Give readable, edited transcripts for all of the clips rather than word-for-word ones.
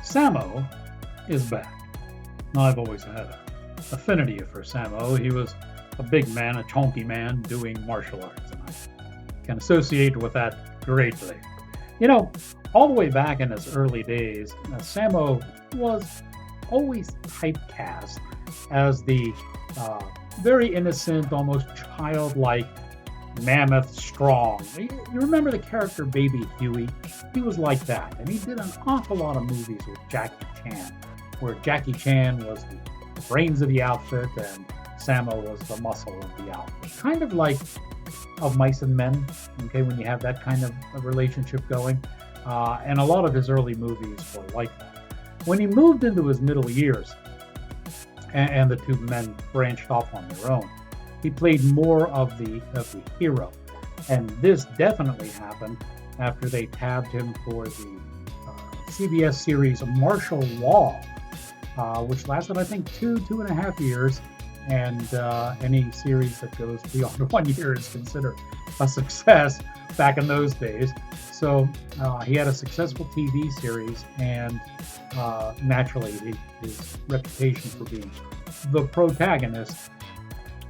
Sammo is back. Now, I've always had an affinity for Sammo. He was a big man, a chunky man doing martial arts, and I can associate with that greatly. You know, all the way back in his early days, Sammo was always typecast as the very innocent, almost childlike Mammoth Strong. You remember the character Baby Huey? He was like that. And he did an awful lot of movies with Jackie Chan, where Jackie Chan was the brains of the outfit and Sammo was the muscle of the outfit. Kind of like Of Mice and Men, okay, when you have that kind of a relationship going. And a lot of his early movies were like that. When he moved into his middle years, and the two men branched off on their own, he played more of the hero, and this definitely happened after they tabbed him for the CBS series Martial Law, which lasted, I think, 2.5 years, and any series that goes beyond 1 year is considered a success back in those days. So he had a successful TV series, and naturally his reputation for being the protagonist.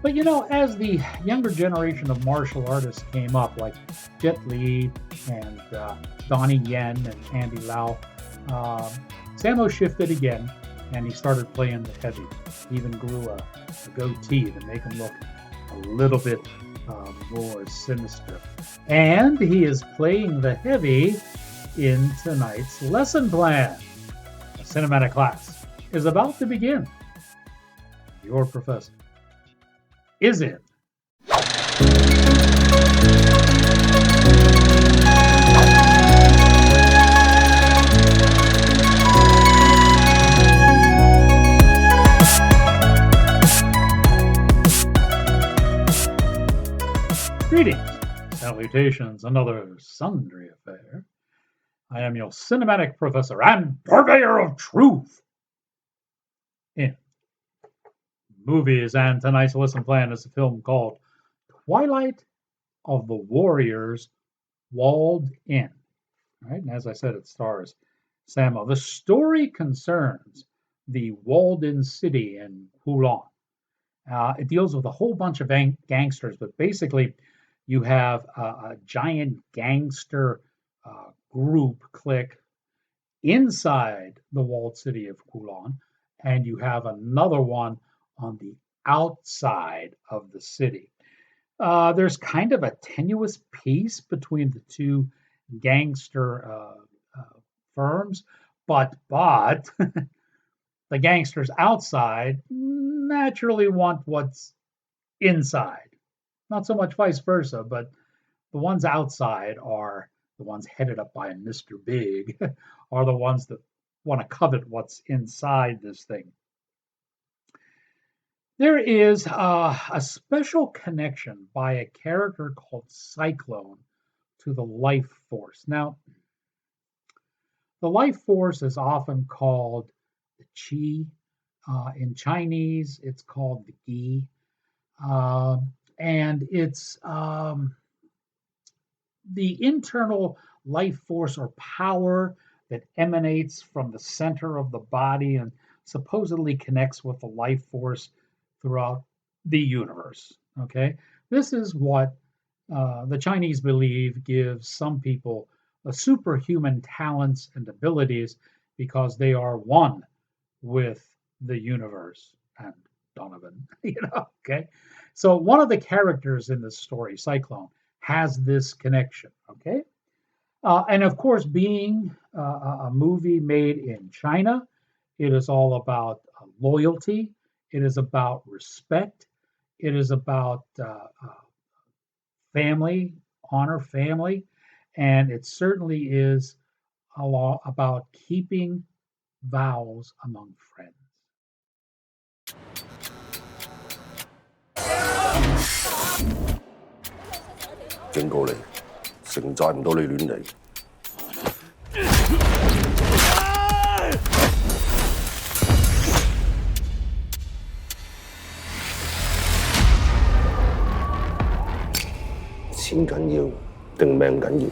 But you know, as the younger generation of martial artists came up, like Jet Li and Donnie Yen and Andy Lau, Sammo shifted again, and he started playing the heavy. He even grew a goatee to make him look a little bit more sinister. And he is playing the heavy in tonight's lesson plan. A cinematic class is about to begin. Your professor is in. Greetings, salutations, another sundry affair. I am your cinematic professor and purveyor of truth in movies, and tonight's lesson plan is a film called Twilight of the Warriors, Walled In. All right, and as I said, it stars Sammo. The story concerns the walled-in city in Hulan. It deals with a whole bunch of gangsters, but basically you have a giant gangster clique inside the walled city of Hulan, and you have another one on the outside of the city. There's kind of a tenuous peace between the two gangster firms, but the gangsters outside naturally want what's inside. Not so much vice versa, but the ones outside are the ones headed up by Mr. Big, are the ones that want to covet what's inside this thing. There is a special connection by a character called Cyclone to the life force. Now, the life force is often called the Qi. In Chinese, it's called the Gi. And it's the internal life force or power that emanates from the center of the body and supposedly connects with the life force throughout the universe. Okay, this is what the Chinese believe gives some people a superhuman talents and abilities because they are one with the universe and Donovan. Okay. So one of the characters in this story, Cyclone, has this connection. Okay, and of course, being a movie made in China, it is all about loyalty. It is about respect. It is about family, honor family, and it certainly is a lot about keeping vows among friends. 警告你，城寨唔到你亂嚟。錢緊要定命緊要？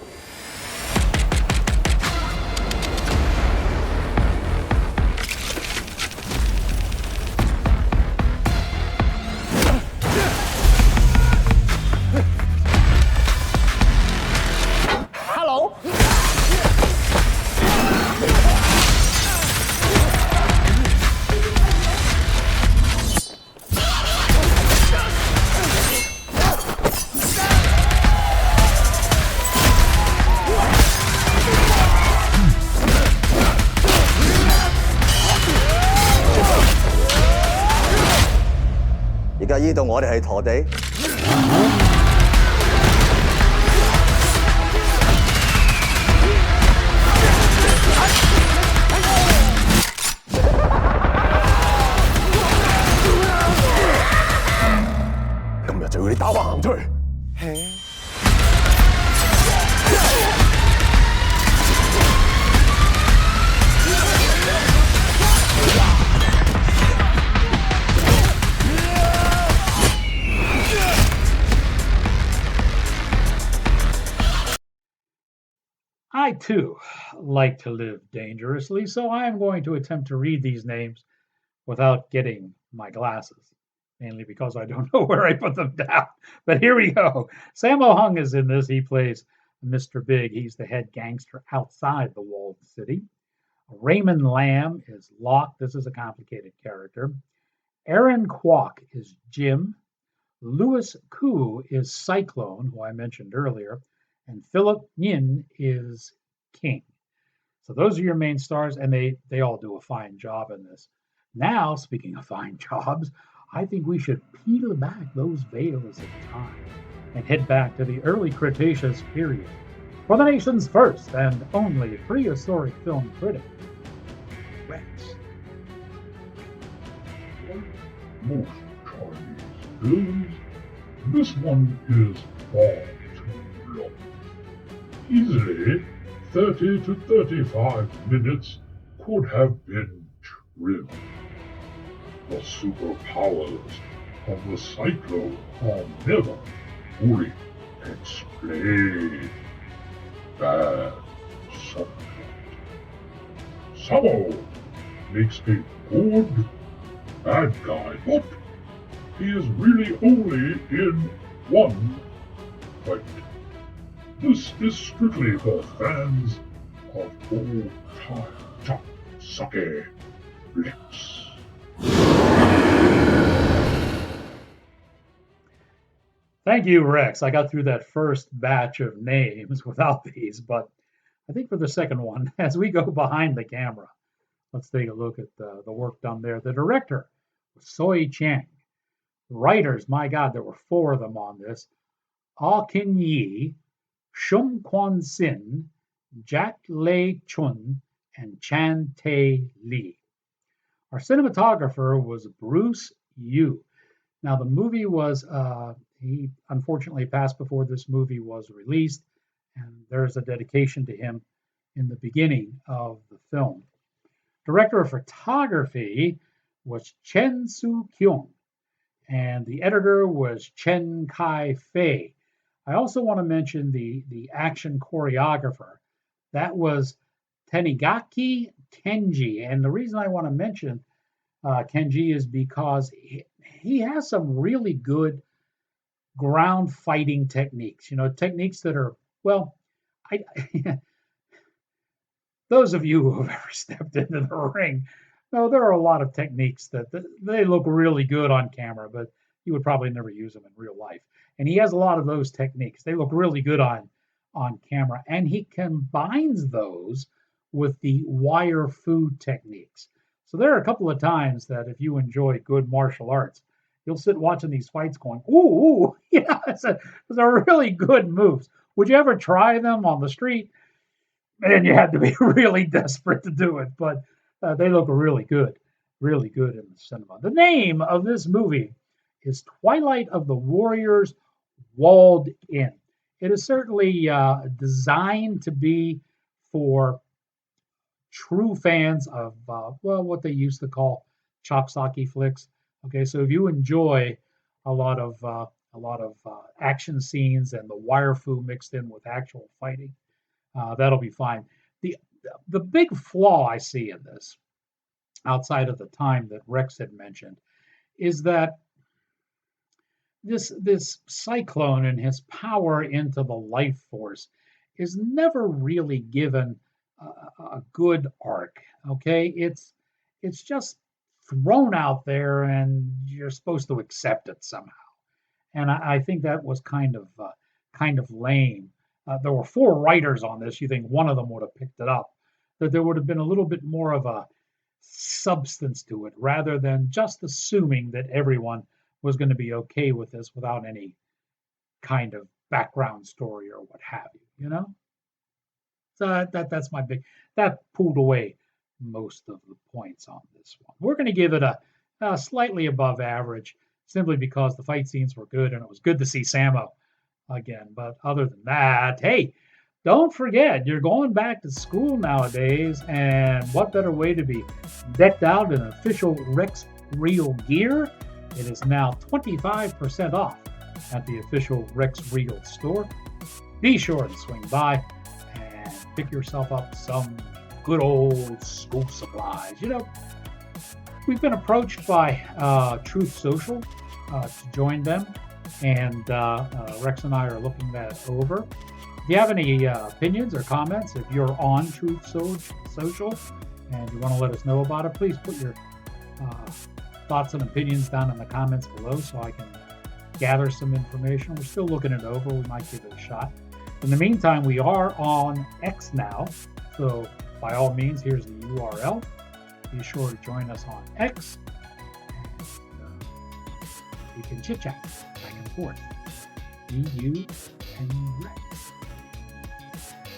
而家依度我哋係陀地。今日就要你打橫行出去。I too like to live dangerously, so I am going to attempt to read these names without getting my glasses, mainly because I don't know where I put them down. But here we go. Sammo Hung is in this. He plays Mr. Big. He's the head gangster outside the walled city. Raymond Lamb is Locke. This is a complicated character. Aaron Kwok is Jim. Louis Koo is Cyclone, who I mentioned earlier. And Philip Yin is King. So those are your main stars, and they all do a fine job in this. Now, speaking of fine jobs, I think we should peel back those veils of time and head back to the early Cretaceous period for the nation's first and only prehistoric film critic, Rex. Like most Chinese films, this one is far too long. Easily 30 to 35 minutes could have been trimmed. The superpowers of the Cyclone are never fully explained. Bad subplot. Sammo makes a good bad guy, but he is really only in one fight. This is strictly for fans of old-time chop sake flicks. Thank you, Rex. I got through that first batch of names without these, but I think for the second one, as we go behind the camera, let's take a look at the work done there. The director was Soi Chiang. Writers, my God, there were 4 of them on this. Ah Kin Yi, Shum Kwon Sin, Jack Lei Chun, and Chan Tae Lee. Our cinematographer was Bruce Yu. Now, the movie was, he unfortunately passed before this movie was released, and there's a dedication to him in the beginning of the film. Director of photography was Chen Soo Kyung, and the editor was Chen Kai Fei. I also want to mention the action choreographer. That was Tanigaki Kenji. And the reason I want to mention Kenji is because he has some really good ground fighting techniques. You know, techniques that are, well, I those of you who have ever stepped into the ring, no, there are a lot of techniques that they look really good on camera, but you would probably never use them in real life. And he has a lot of those techniques. They look really good on camera, and he combines those with the wire fu techniques. So there are a couple of times that if you enjoy good martial arts, you'll sit watching these fights going, ooh, yeah, it's a really good moves. Would you ever try them on the street? Man, you had to be really desperate to do it, but they look really good in the cinema. The name of this movie is Twilight of the Warriors Walled In. It is certainly designed to be for true fans of, what they used to call chopsaki flicks. Okay, so if you enjoy a lot of action scenes and the wire fu mixed in with actual fighting, that'll be fine. The big flaw I see in this, outside of the time that Rex had mentioned, is that this cyclone and his power into the life force is never really given a good arc. Okay, it's just thrown out there, and you're supposed to accept it somehow. And I think that was kind of lame. There were 4 writers on this. You think one of them would have picked it up? That there would have been a little bit more of a substance to it, rather than just assuming that everyone was going to be okay with this without any kind of background story or what have you, you know? So that's my big, that pulled away most of the points on this one. We're going to give it a slightly above average simply because the fight scenes were good and it was good to see Samo again. But other than that, hey, don't forget, you're going back to school nowadays, and what better way to be decked out in official Rex Real gear? It is now 25% off at the official Rex Real store. Be sure to swing by and pick yourself up some good old school supplies. You know, we've been approached by Truth Social to join them, and Rex and I are looking that over. If you have any opinions or comments, if you're on Truth Social and you want to let us know about it, please put your thoughts and opinions down in the comments below so I can gather some information. We're still looking it over. We might give it a shot. In the meantime, we are on X now, so by all means, here's the URL. Be sure to join us on X, and we can chit-chat back and forth. EU and Rex.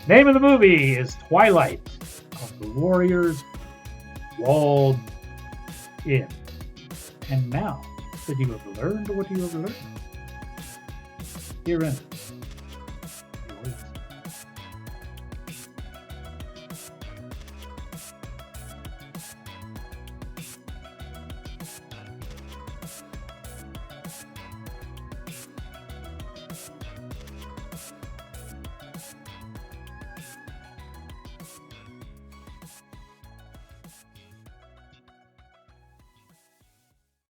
Name of the movie is Twilight of the Warriors Walled In. And now, did you have learned what you have learned? Herein